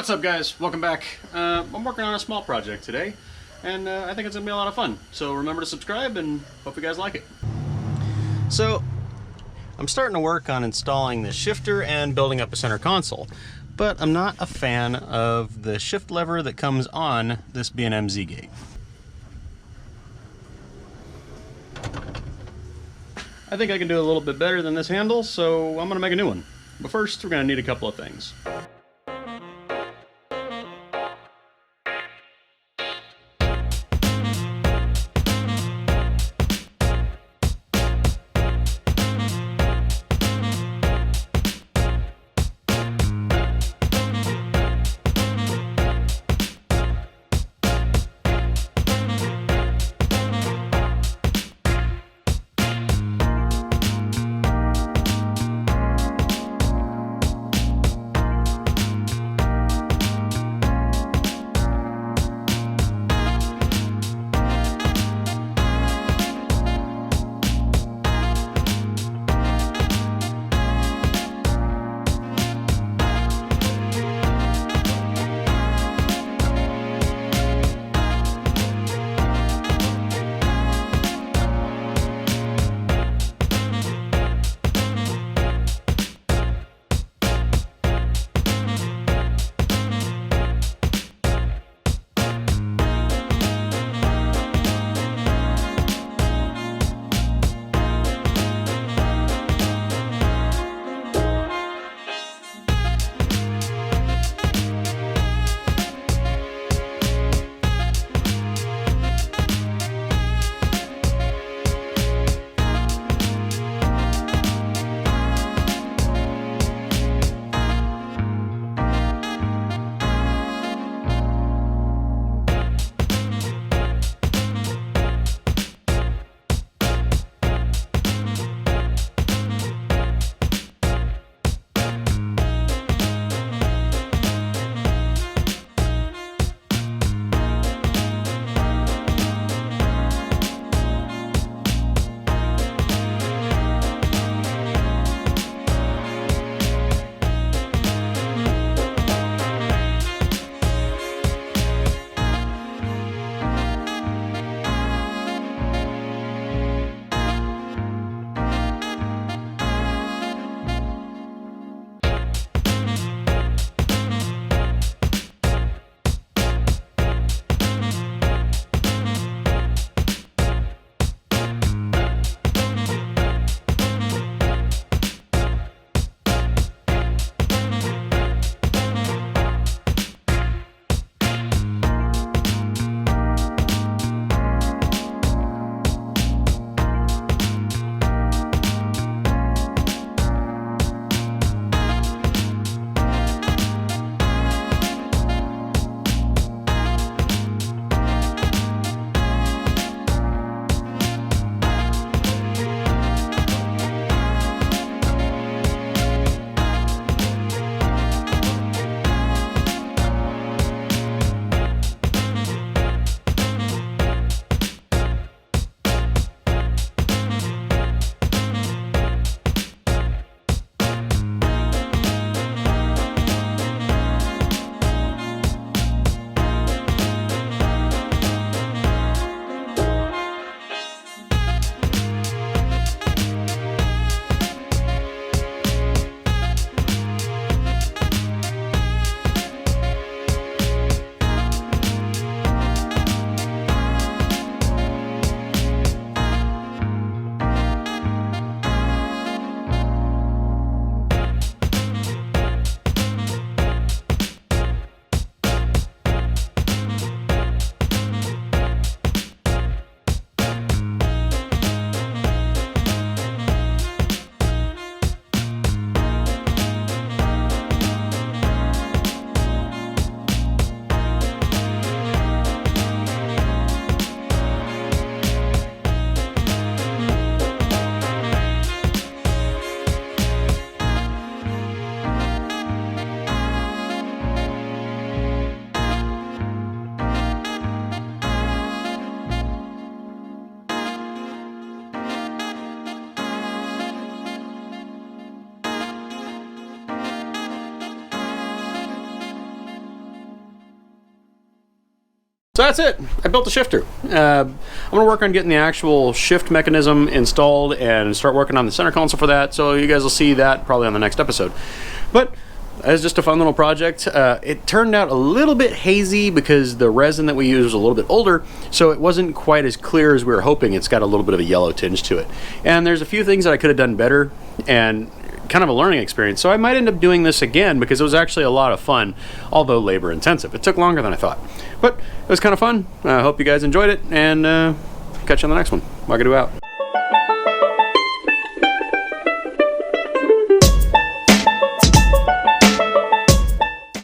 What's up, guys? Welcome back. I'm working on a small project today, and I think it's gonna be a lot of fun. So remember to subscribe, and hope you guys like it. So I'm starting to work on installing the shifter and building up a center console, but I'm not a fan of the shift lever that comes on this B&M Z-gate. I think I can do a little bit better than this handle, so I'm gonna make a new one. But first, we're gonna need a couple of things. So that's it. I built a shifter. I'm gonna work on getting the actual shift mechanism installed and start working on the center console for that. So you guys will see that probably on the next episode. But it's just a fun little project. It turned out a little bit hazy because the resin that we used was a little bit older, so it wasn't quite as clear as we were hoping. It's got a little bit of a yellow tinge to it. And there's a few things that I could have done better, and kind of a learning experience. So I might end up doing this again because it was actually a lot of fun, although labor intensive. It took longer than I thought, but it was kind of fun. I hope you guys enjoyed it, and catch you on the next one. Wagadoo out.